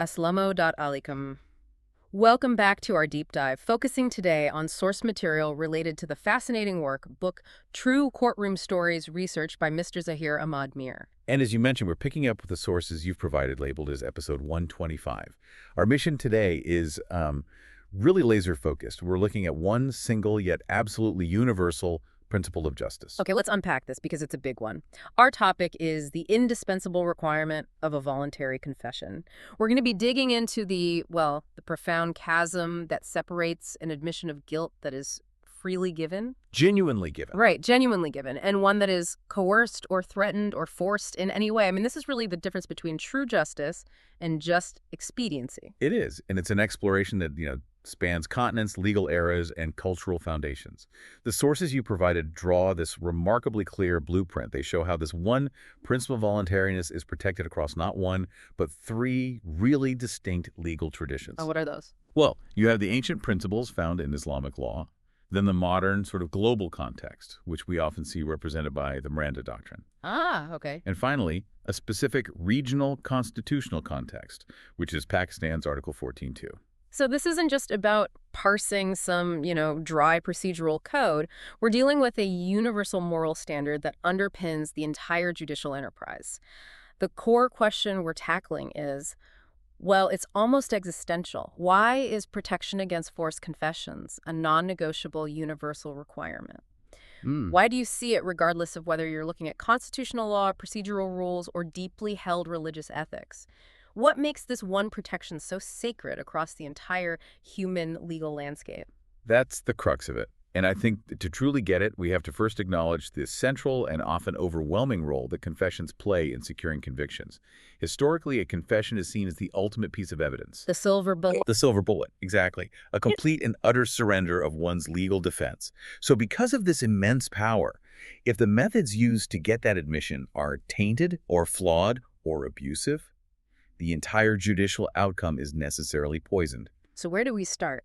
Aslamo.alikum. Welcome back to our deep dive, focusing today on source material related to the fascinating book True Courtroom Stories, researched by Mr. Zahir Ahmad Mir. And as you mentioned, we're picking up with the sources you've provided labeled as episode 125. Our mission today is really laser focused. We're looking at one single yet absolutely universal principle of justice. Okay, let's unpack this because it's a big one. Our topic is the indispensable requirement of a voluntary confession. We're going to be digging into the profound chasm that separates an admission of guilt that is freely given. Genuinely given. Right, genuinely given, and one that is coerced or threatened or forced in any way. I mean, this is really the difference between true justice and just expediency. It is, and it's an exploration that, spans continents, legal eras, and cultural foundations. The sources you provided draw this remarkably clear blueprint. They show how this one principle of voluntariness is protected across not one, but three really distinct legal traditions. Oh, what are those? Well, you have the ancient principles found in Islamic law, then the modern sort of global context, which we often see represented by the Miranda Doctrine. Ah, okay. And finally, a specific regional constitutional context, which is Pakistan's Article 14.2. So this isn't just about parsing some, dry procedural code. We're dealing with a universal moral standard that underpins the entire judicial enterprise. The core question we're tackling is, well, it's almost existential. Why is protection against forced confessions a non-negotiable universal requirement? Why do you see it regardless of whether you're looking at constitutional law, procedural rules, or deeply held religious ethics? What makes this one protection so sacred across the entire human legal landscape? That's the crux of it. And I think that to truly get it, we have to first acknowledge the central and often overwhelming role that confessions play in securing convictions. Historically, a confession is seen as the ultimate piece of evidence. The silver bullet. The silver bullet, exactly. A complete and utter surrender of one's legal defense. So because of this immense power, if the methods used to get that admission are tainted or flawed or abusive, the entire judicial outcome is necessarily poisoned. So where do we start?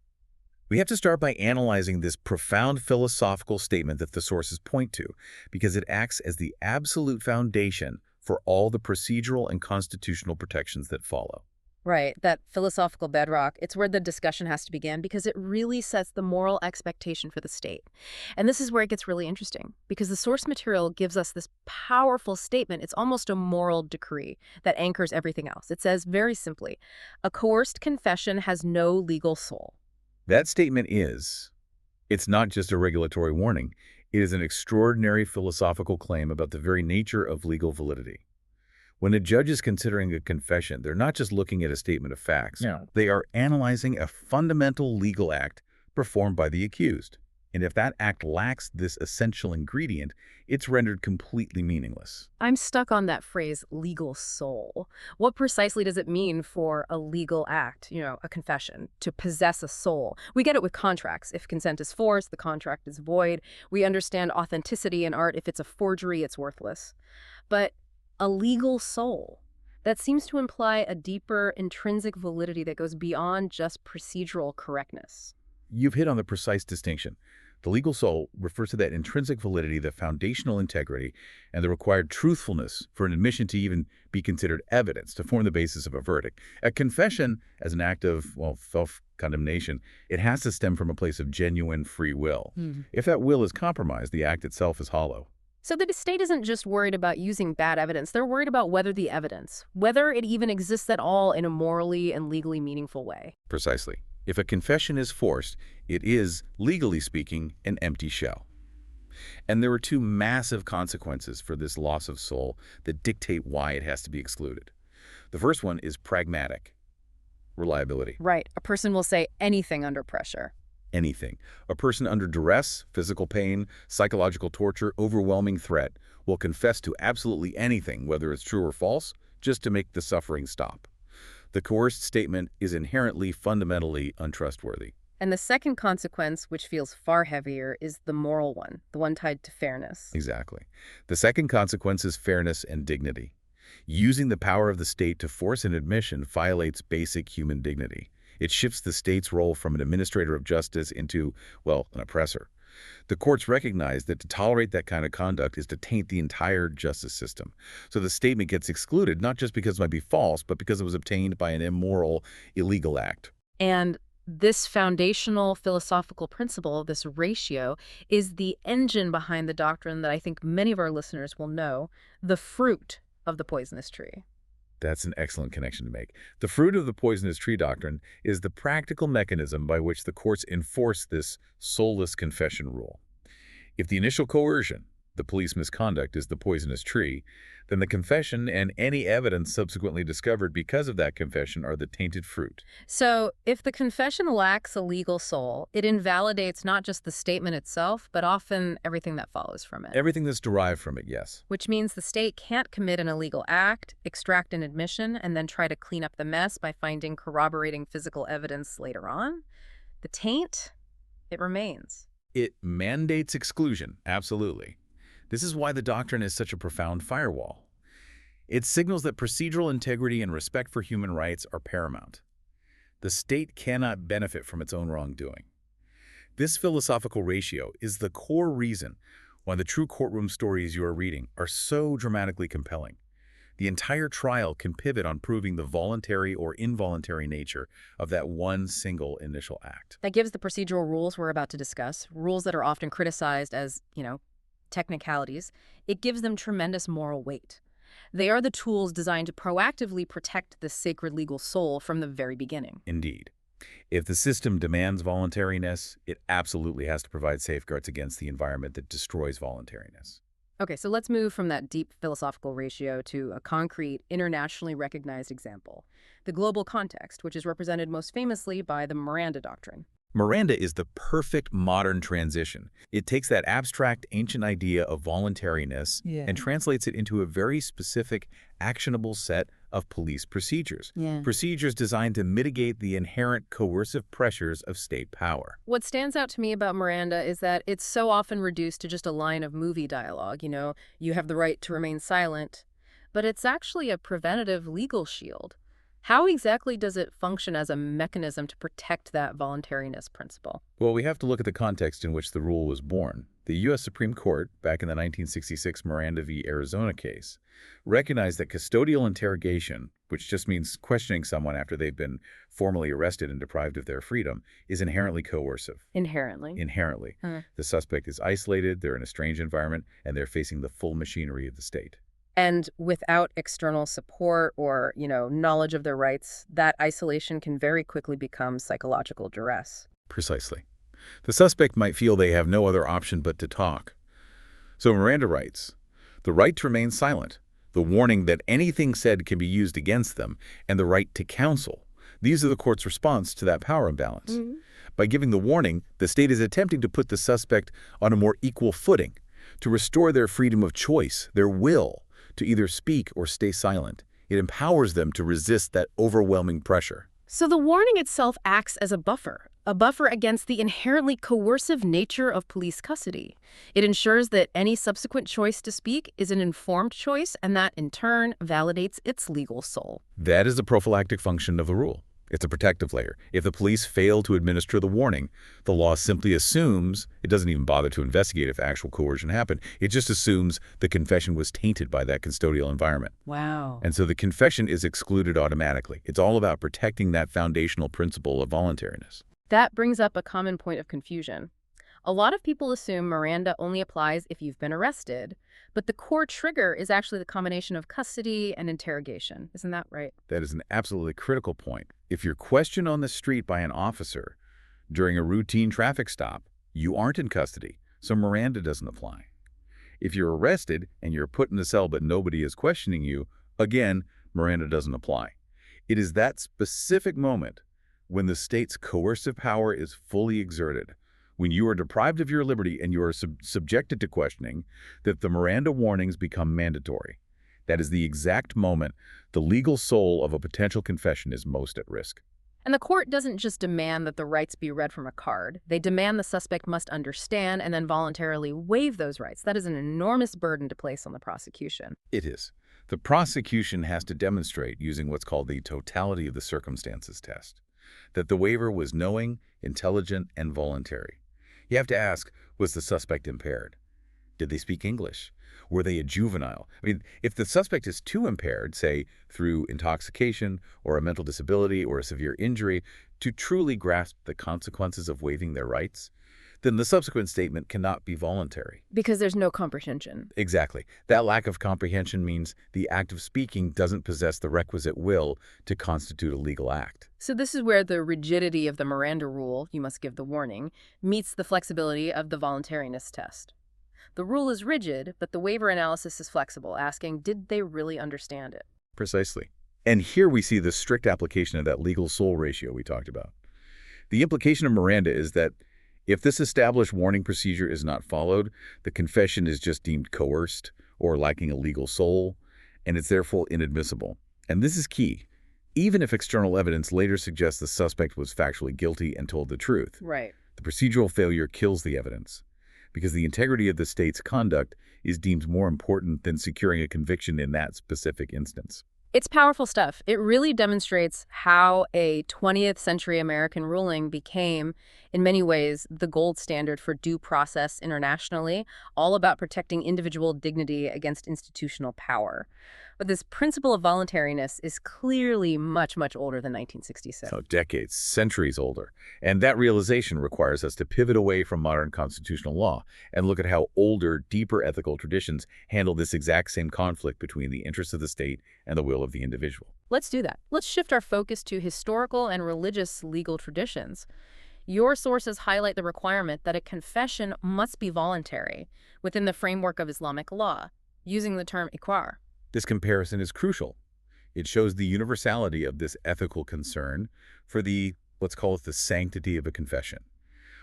We have to start by analyzing this profound philosophical statement that the sources point to, because it acts as the absolute foundation for all the procedural and constitutional protections that follow. Right, that philosophical bedrock, it's where the discussion has to begin because it really sets the moral expectation for the state. And this is where it gets really interesting because the source material gives us this powerful statement. It's almost a moral decree that anchors everything else. It says very simply, a coerced confession has no legal soul. That statement it's not just a regulatory warning. It is an extraordinary philosophical claim about the very nature of legal validity. When a judge is considering a confession, they're not just looking at a statement of facts. No. They are analyzing a fundamental legal act performed by the accused. And if that act lacks this essential ingredient, it's rendered completely meaningless. I'm stuck on that phrase, legal soul. What precisely does it mean for a legal act, a confession, to possess a soul? We get it with contracts. If consent is forced, the contract is void. We understand authenticity in art. If it's a forgery, it's worthless. But a legal soul, that seems to imply a deeper intrinsic validity that goes beyond just procedural correctness. You've hit on the precise distinction. The legal soul refers to that intrinsic validity, the foundational integrity, and the required truthfulness for an admission to even be considered evidence to form the basis of a verdict. A confession, as an act of, self-condemnation, it has to stem from a place of genuine free will. If that will is compromised, the act itself is hollow. So the state isn't just worried about using bad evidence. They're worried about whether it even exists at all in a morally and legally meaningful way. Precisely. If a confession is forced, it is, legally speaking, an empty shell. And there are two massive consequences for this loss of soul that dictate why it has to be excluded. The first one is pragmatic reliability. Right. A person will say anything under pressure. Anything. A person under duress, physical pain, psychological torture, overwhelming threat will confess to absolutely anything, whether it's true or false, just to make the suffering stop. The coerced statement is inherently, fundamentally untrustworthy. And the second consequence, which feels far heavier, is the moral one, the one tied to fairness. Exactly. The second consequence is fairness and dignity. Using the power of the state to force an admission violates basic human dignity. It shifts the state's role from an administrator of justice into, an oppressor. The courts recognize that to tolerate that kind of conduct is to taint the entire justice system. So the statement gets excluded not just because it might be false, but because it was obtained by an immoral, illegal act. And this foundational philosophical principle, this ratio, is the engine behind the doctrine that I think many of our listeners will know, the fruit of the poisonous tree. That's an excellent connection to make. The fruit of the poisonous tree doctrine is the practical mechanism by which the courts enforce this soulless confession rule. If the initial coercion, the police misconduct, is the poisonous tree, then the confession and any evidence subsequently discovered because of that confession are the tainted fruit. So, if the confession lacks a legal soul, it invalidates not just the statement itself, but often everything that follows from it. Everything that's derived from it, yes. Which means the state can't commit an illegal act, extract an admission, and then try to clean up the mess by finding corroborating physical evidence later on. The taint, it remains. It mandates exclusion, absolutely. This is why the doctrine is such a profound firewall. It signals that procedural integrity and respect for human rights are paramount. The state cannot benefit from its own wrongdoing. This philosophical ratio is the core reason why the true courtroom stories you are reading are so dramatically compelling. The entire trial can pivot on proving the voluntary or involuntary nature of that one single initial act. That gives the procedural rules we're about to discuss, rules that are often criticized as, technicalities, it gives them tremendous moral weight. They are the tools designed to proactively protect the sacred legal soul from the very beginning. Indeed. If the system demands voluntariness, it absolutely has to provide safeguards against the environment that destroys voluntariness. Okay, so let's move from that deep philosophical ratio to a concrete, internationally recognized example, the global context, which is represented most famously by the Miranda Doctrine. Miranda is the perfect modern transition. It takes that abstract ancient idea of voluntariness and translates it into a very specific, actionable set of police procedures. Procedures designed to mitigate the inherent coercive pressures of state power. What stands out to me about Miranda is that it's so often reduced to just a line of movie dialogue, you have the right to remain silent, but it's actually a preventative legal shield. How exactly does it function as a mechanism to protect that voluntariness principle? Well, we have to look at the context in which the rule was born. The U.S. Supreme Court, back in the 1966 Miranda v. Arizona case, recognized that custodial interrogation, which just means questioning someone after they've been formally arrested and deprived of their freedom, is inherently coercive. Inherently? Inherently. The suspect is isolated, they're in a strange environment, and they're facing the full machinery of the state. And without external support or, knowledge of their rights, that isolation can very quickly become psychological duress. Precisely. The suspect might feel they have no other option but to talk. So Miranda writes, the right to remain silent, the warning that anything said can be used against them, and the right to counsel. These are the court's response to that power imbalance. By giving the warning, the state is attempting to put the suspect on a more equal footing, to restore their freedom of choice, their will, to either speak or stay silent. It empowers them to resist that overwhelming pressure. So the warning itself acts as a buffer against the inherently coercive nature of police custody. It ensures that any subsequent choice to speak is an informed choice, and that, in turn, validates its legal soul. That is the prophylactic function of the rule. It's a protective layer. If the police fail to administer the warning, the law simply assumes, it doesn't even bother to investigate if actual coercion happened, it just assumes the confession was tainted by that custodial environment. Wow. And so the confession is excluded automatically. It's all about protecting that foundational principle of voluntariness. That brings up a common point of confusion. A lot of people assume Miranda only applies if you've been arrested, but the core trigger is actually the combination of custody and interrogation. Isn't that right? That is an absolutely critical point. If you're questioned on the street by an officer during a routine traffic stop, you aren't in custody, so Miranda doesn't apply. If you're arrested and you're put in a cell but nobody is questioning you, again, Miranda doesn't apply. It is that specific moment when the state's coercive power is fully exerted, when you are deprived of your liberty and you are subjected to questioning, that the Miranda warnings become mandatory. That is the exact moment the legal soul of a potential confession is most at risk. And the court doesn't just demand that the rights be read from a card. They demand the suspect must understand and then voluntarily waive those rights. That is an enormous burden to place on the prosecution. It is. The prosecution has to demonstrate, using what's called the totality of the circumstances test, that the waiver was knowing, intelligent, and voluntary. You have to ask, was the suspect impaired? Did they speak English? Were they a juvenile? I mean, if the suspect is too impaired, say through intoxication or a mental disability or a severe injury, to truly grasp the consequences of waiving their rights, then the subsequent statement cannot be voluntary. Because there's no comprehension. Exactly. That lack of comprehension means the act of speaking doesn't possess the requisite will to constitute a legal act. So this is where the rigidity of the Miranda rule, you must give the warning, meets the flexibility of the voluntariness test. The rule is rigid, but the waiver analysis is flexible, asking, did they really understand it? Precisely. And here we see the strict application of that legal soul ratio we talked about. The implication of Miranda is that if this established warning procedure is not followed, the confession is just deemed coerced or lacking a legal soul, and it's therefore inadmissible. And this is key. Even if external evidence later suggests the suspect was factually guilty and told the truth, Right. the procedural failure kills the evidence, because the integrity of the state's conduct is deemed more important than securing a conviction in that specific instance. It's powerful stuff. It really demonstrates how a 20th century American ruling became, in many ways, the gold standard for due process internationally, all about protecting individual dignity against institutional power. But this principle of voluntariness is clearly much, much older than 1966. So decades, centuries older. And that realization requires us to pivot away from modern constitutional law and look at how older, deeper ethical traditions handle this exact same conflict between the interests of the state and the will of the individual. Let's do that. Let's shift our focus to historical and religious legal traditions. Your sources highlight the requirement that a confession must be voluntary within the framework of Islamic law, using the term iqrar. This comparison is crucial. It shows the universality of this ethical concern for the, let's call it the sanctity of a confession.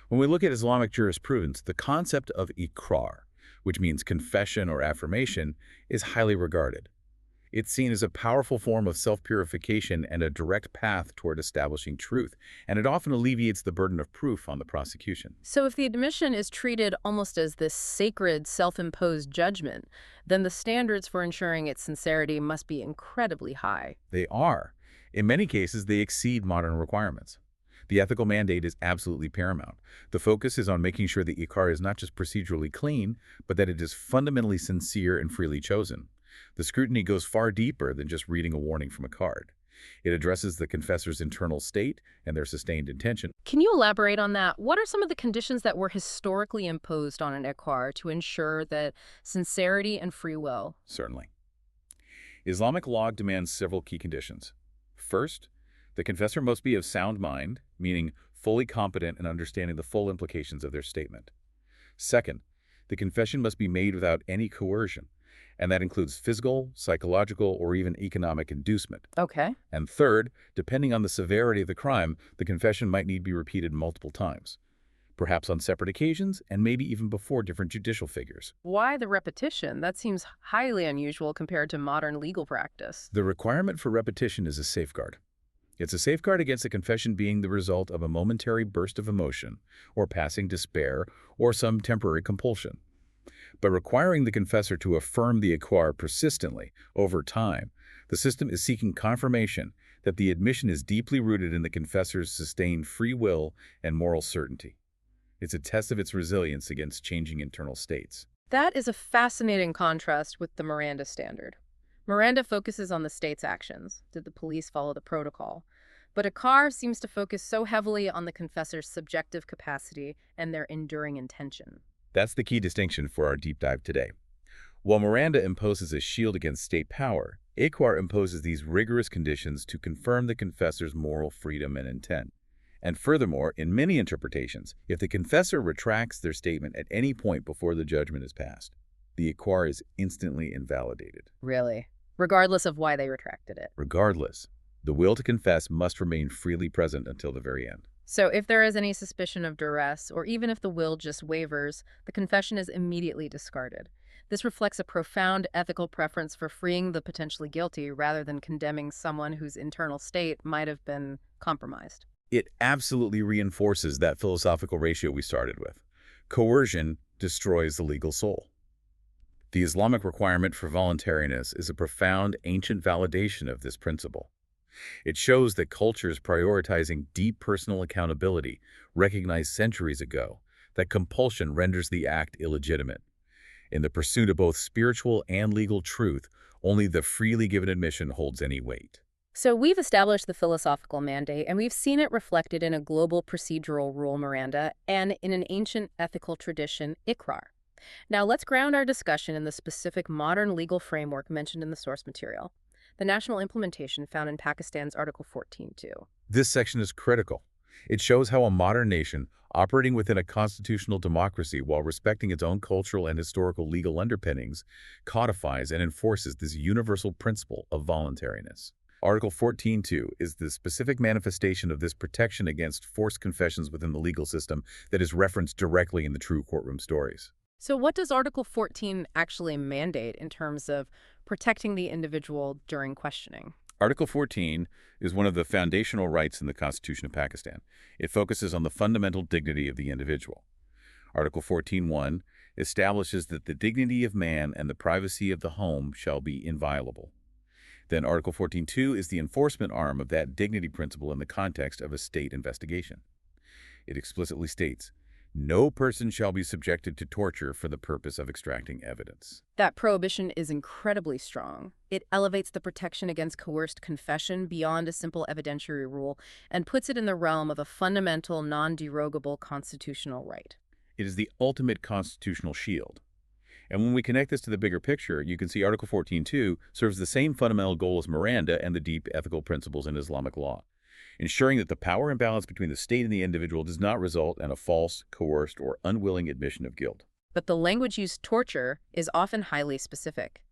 When we look at Islamic jurisprudence, the concept of iqrar, which means confession or affirmation, is highly regarded. It's seen as a powerful form of self-purification and a direct path toward establishing truth, and it often alleviates the burden of proof on the prosecution. So if the admission is treated almost as this sacred, self-imposed judgment, then the standards for ensuring its sincerity must be incredibly high. They are. In many cases, they exceed modern requirements. The ethical mandate is absolutely paramount. The focus is on making sure the iqrar is not just procedurally clean, but that it is fundamentally sincere and freely chosen. The scrutiny goes far deeper than just reading a warning from a card. It addresses the confessor's internal state and their sustained intention. Can you elaborate on that? What are some of the conditions that were historically imposed on an iqrar to ensure that sincerity and free will? Certainly. Islamic law demands several key conditions. First, the confessor must be of sound mind, meaning fully competent in understanding the full implications of their statement. Second, the confession must be made without any coercion, and that includes physical, psychological, or even economic inducement. Okay. And third, depending on the severity of the crime, the confession might need to be repeated multiple times, perhaps on separate occasions and maybe even before different judicial figures. Why the repetition? That seems highly unusual compared to modern legal practice. The requirement for repetition is a safeguard. It's a safeguard against a confession being the result of a momentary burst of emotion, or passing despair, or some temporary compulsion. By requiring the confessor to affirm the iqrar persistently, over time, the system is seeking confirmation that the admission is deeply rooted in the confessor's sustained free will and moral certainty. It's a test of its resilience against changing internal states. That is a fascinating contrast with the Miranda standard. Miranda focuses on the state's actions. Did the police follow the protocol? But iqrar seems to focus so heavily on the confessor's subjective capacity and their enduring intention. That's the key distinction for our deep dive today. While Miranda imposes a shield against state power, iqrar imposes these rigorous conditions to confirm the confessor's moral freedom and intent. And furthermore, in many interpretations, if the confessor retracts their statement at any point before the judgment is passed, the iqrar is instantly invalidated. Really? Regardless of why they retracted it. Regardless, the will to confess must remain freely present until the very end. So if there is any suspicion of duress, or even if the will just wavers, the confession is immediately discarded. This reflects a profound ethical preference for freeing the potentially guilty rather than condemning someone whose internal state might have been compromised. It absolutely reinforces that philosophical ratio we started with. Coercion destroys the legal soul. The Islamic requirement for voluntariness is a profound ancient validation of this principle. It shows that cultures prioritizing deep personal accountability recognized centuries ago that compulsion renders the act illegitimate. In the pursuit of both spiritual and legal truth, only the freely given admission holds any weight. So we've established the philosophical mandate, and we've seen it reflected in a global procedural rule, Miranda, and in an ancient ethical tradition, Iqrar. Now let's ground our discussion in the specific modern legal framework mentioned in the source material, the national implementation found in Pakistan's Article 14.2. This section is critical. It shows how a modern nation, operating within a constitutional democracy while respecting its own cultural and historical legal underpinnings, codifies and enforces this universal principle of voluntariness. Article 14.2 is the specific manifestation of this protection against forced confessions within the legal system that is referenced directly in the True CourtRoom Stories. So what does Article 14 actually mandate in terms of protecting the individual during questioning? Article 14 is one of the foundational rights in the Constitution of Pakistan. It focuses on the fundamental dignity of the individual. Article 14.1 establishes that the dignity of man and the privacy of the home shall be inviolable. Then Article 14.2 is the enforcement arm of that dignity principle in the context of a state investigation. It explicitly states, no person shall be subjected to torture for the purpose of extracting evidence. That prohibition is incredibly strong. It elevates the protection against coerced confession beyond a simple evidentiary rule and puts it in the realm of a fundamental, non-derogable constitutional right. It is the ultimate constitutional shield. And when we connect this to the bigger picture, you can see Article 14.2 serves the same fundamental goal as Miranda and the deep ethical principles in Islamic law, ensuring that the power imbalance between the state and the individual does not result in a false, coerced, or unwilling admission of guilt. But the language used, torture, is often highly specific.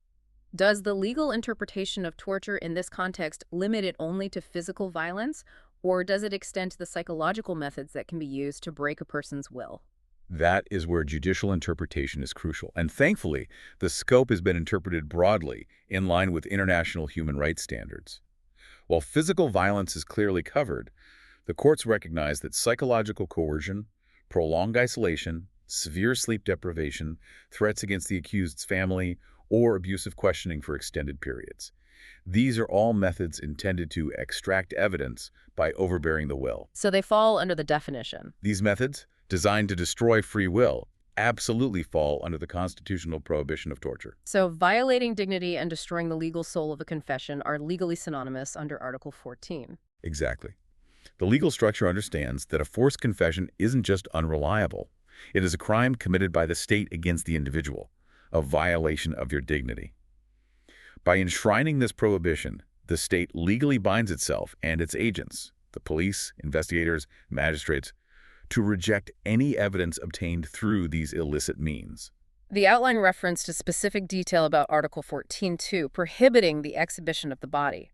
Does the legal interpretation of torture in this context limit it only to physical violence, or does it extend to the psychological methods that can be used to break a person's will? That is where judicial interpretation is crucial. And thankfully, the scope has been interpreted broadly in line with international human rights standards. While physical violence is clearly covered, the courts recognize that psychological coercion, prolonged isolation, severe sleep deprivation, threats against the accused's family, or abusive questioning for extended periods. These are all methods intended to extract evidence by overbearing the will. So they fall under the definition. These methods, designed to destroy free will, absolutely fall under the constitutional prohibition of torture. So violating dignity and destroying the legal soul of a confession are legally synonymous under Article 14. Exactly. The legal structure understands that a forced confession isn't just unreliable. It is a crime committed by the state against the individual, a violation of your dignity. By enshrining this prohibition, the state legally binds itself and its agents, the police, investigators, magistrates, to reject any evidence obtained through these illicit means. The outline referenced a specific detail about Article 14.2, prohibiting the exhibition of the body.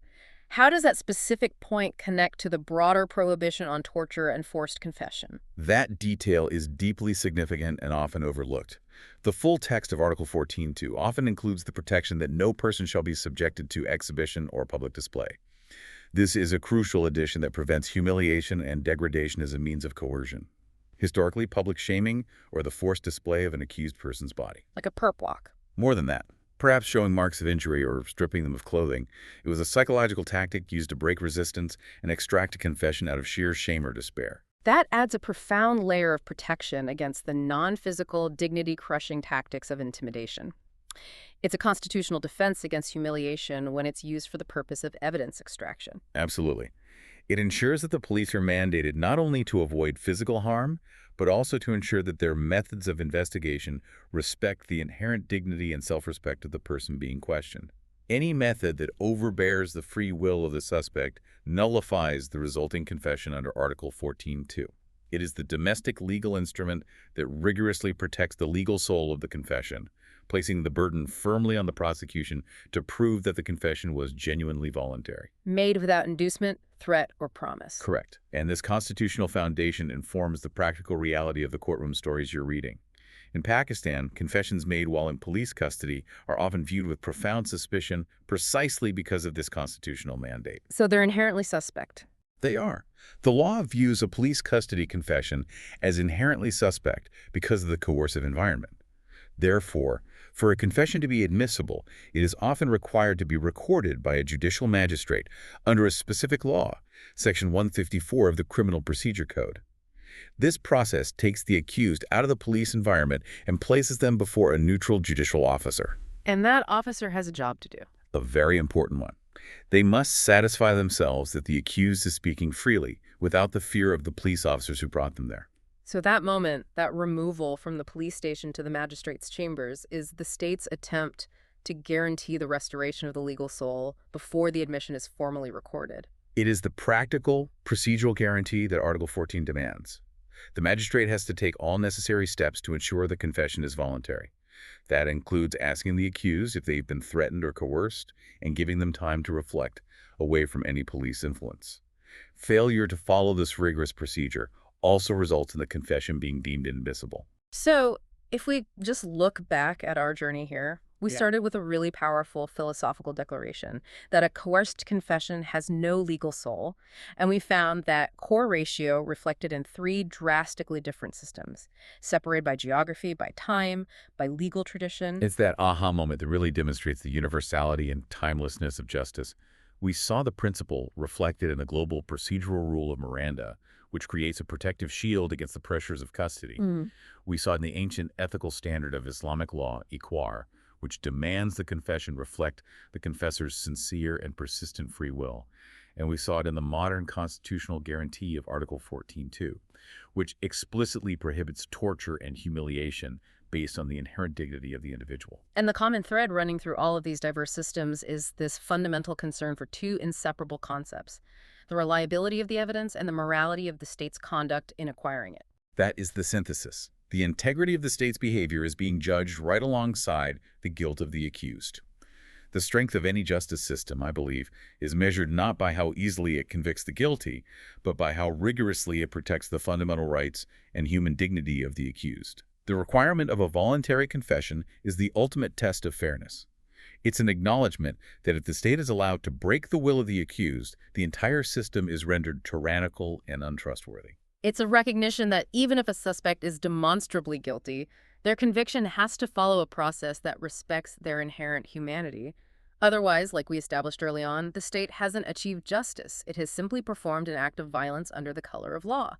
How does that specific point connect to the broader prohibition on torture and forced confession? That detail is deeply significant and often overlooked. The full text of Article 14.2 often includes the protection that no person shall be subjected to exhibition or public display. This is a crucial addition that prevents humiliation and degradation as a means of coercion. Historically, public shaming or the forced display of an accused person's body. Like a perp walk. More than that, perhaps showing marks of injury or stripping them of clothing, it was a psychological tactic used to break resistance and extract a confession out of sheer shame or despair. That adds a profound layer of protection against the non-physical, dignity-crushing tactics of intimidation. It's a constitutional defense against humiliation when it's used for the purpose of evidence extraction. Absolutely. It ensures that the police are mandated not only to avoid physical harm, but also to ensure that their methods of investigation respect the inherent dignity and self-respect of the person being questioned. Any method that overbears the free will of the suspect nullifies the resulting confession under Article 14.2. It is the domestic legal instrument that rigorously protects the legal soul of the confession, placing the burden firmly on the prosecution to prove that the confession was genuinely voluntary. Made without inducement, threat, or promise. Correct. And this constitutional foundation informs the practical reality of the courtroom stories you're reading. In Pakistan, confessions made while in police custody are often viewed with profound suspicion precisely because of this constitutional mandate. So they're inherently suspect. They are. The law views a police custody confession as inherently suspect because of the coercive environment. Therefore, for a confession to be admissible, it is often required to be recorded by a judicial magistrate under a specific law, Section 154 of the Criminal Procedure Code. This process takes the accused out of the police environment and places them before a neutral judicial officer. And that officer has a job to do. A very important one. They must satisfy themselves that the accused is speaking freely, without the fear of the police officers who brought them there. So that moment, that removal from the police station to the magistrate's chambers, is the state's attempt to guarantee the restoration of the legal soul before the admission is formally recorded. It is the practical, procedural guarantee that Article 14 demands. The magistrate has to take all necessary steps to ensure the confession is voluntary. That includes asking the accused if they've been threatened or coerced and giving them time to reflect, away from any police influence. Failure to follow this rigorous procedure also results in the confession being deemed inadmissible. So, if we just look back at our journey here, we Yeah. started with a really powerful philosophical declaration that a coerced confession has no legal soul, and we found that core ratio reflected in three drastically different systems, separated by geography, by time, by legal tradition. It's that aha moment that really demonstrates the universality and timelessness of justice. We saw the principle reflected in the global procedural rule of Miranda, which creates a protective shield against the pressures of custody. Mm. We saw it in the ancient ethical standard of Islamic law, iqar, which demands the confession reflect the confessor's sincere and persistent free will. And we saw it in the modern constitutional guarantee of Article 14.2, which explicitly prohibits torture and humiliation based on the inherent dignity of the individual. And the common thread running through all of these diverse systems is this fundamental concern for two inseparable concepts: the reliability of the evidence and the morality of the state's conduct in acquiring it. That is the synthesis. The integrity of the state's behavior is being judged right alongside the guilt of the accused. The strength of any justice system, I believe, is measured not by how easily it convicts the guilty, but by how rigorously it protects the fundamental rights and human dignity of the accused. The requirement of a voluntary confession is the ultimate test of fairness. It's an acknowledgement that if the state is allowed to break the will of the accused, the entire system is rendered tyrannical and untrustworthy. It's a recognition that even if a suspect is demonstrably guilty, their conviction has to follow a process that respects their inherent humanity. Otherwise, like we established early on, the state hasn't achieved justice. It has simply performed an act of violence under the color of law.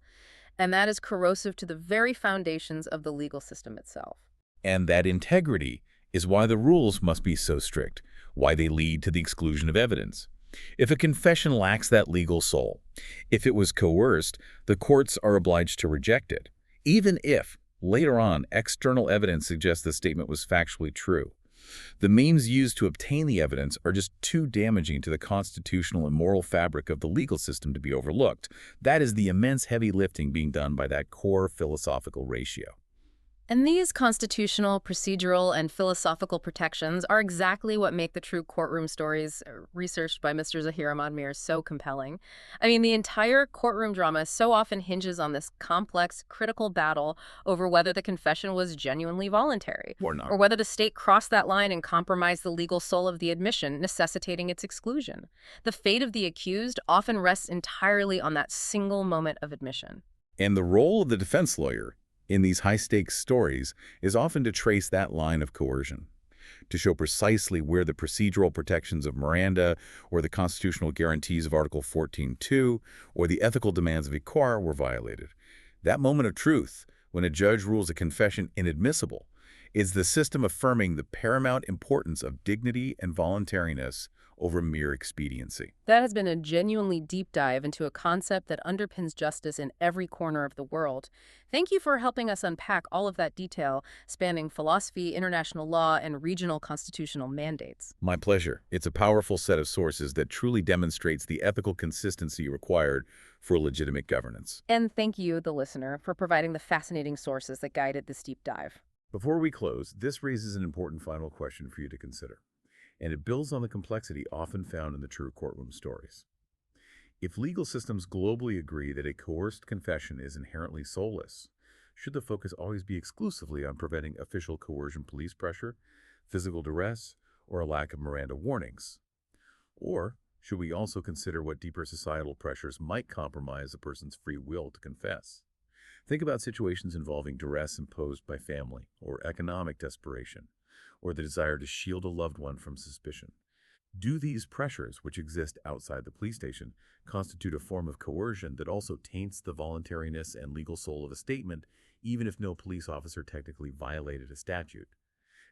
And that is corrosive to the very foundations of the legal system itself. And that integrity is why the rules must be so strict, why they lead to the exclusion of evidence. If a confession lacks that legal soul, if it was coerced, the courts are obliged to reject it, even if, later on, external evidence suggests the statement was factually true. The means used to obtain the evidence are just too damaging to the constitutional and moral fabric of the legal system to be overlooked. That is the immense heavy lifting being done by that core philosophical ratio. And these constitutional, procedural, and philosophical protections are exactly what make the True Courtroom Stories, researched by Mr. Zahir Ahmad so compelling. I mean, the entire courtroom drama so often hinges on this complex, critical battle over whether the confession was genuinely voluntary, Or not. or whether the state crossed that line and compromised the legal soul of the admission, necessitating its exclusion. The fate of the accused often rests entirely on that single moment of admission. And the role of the defense lawyer in these high-stakes stories is often to trace that line of coercion, to show precisely where the procedural protections of Miranda or the constitutional guarantees of Article 14.2 or the ethical demands of iqar were violated. That moment of truth, when a judge rules a confession inadmissible, is the system affirming the paramount importance of dignity and voluntariness over mere expediency. That has been a genuinely deep dive into a concept that underpins justice in every corner of the world. Thank you for helping us unpack all of that detail, spanning philosophy, international law, and regional constitutional mandates. My pleasure. It's a powerful set of sources that truly demonstrates the ethical consistency required for legitimate governance. And thank you, the listener, for providing the fascinating sources that guided this deep dive. Before we close, this raises an important final question for you to consider, and it builds on the complexity often found in the True Courtroom Stories. If legal systems globally agree that a coerced confession is inherently soulless, should the focus always be exclusively on preventing official coercion, police pressure, physical duress, or a lack of Miranda warnings? Or should we also consider what deeper societal pressures might compromise a person's free will to confess? Think about situations involving duress imposed by family or economic desperation, or the desire to shield a loved one from suspicion. Do these pressures, which exist outside the police station, constitute a form of coercion that also taints the voluntariness and legal soul of a statement, even if no police officer technically violated a statute?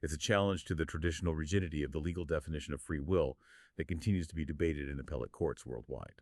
It's a challenge to the traditional rigidity of the legal definition of free will that continues to be debated in appellate courts worldwide.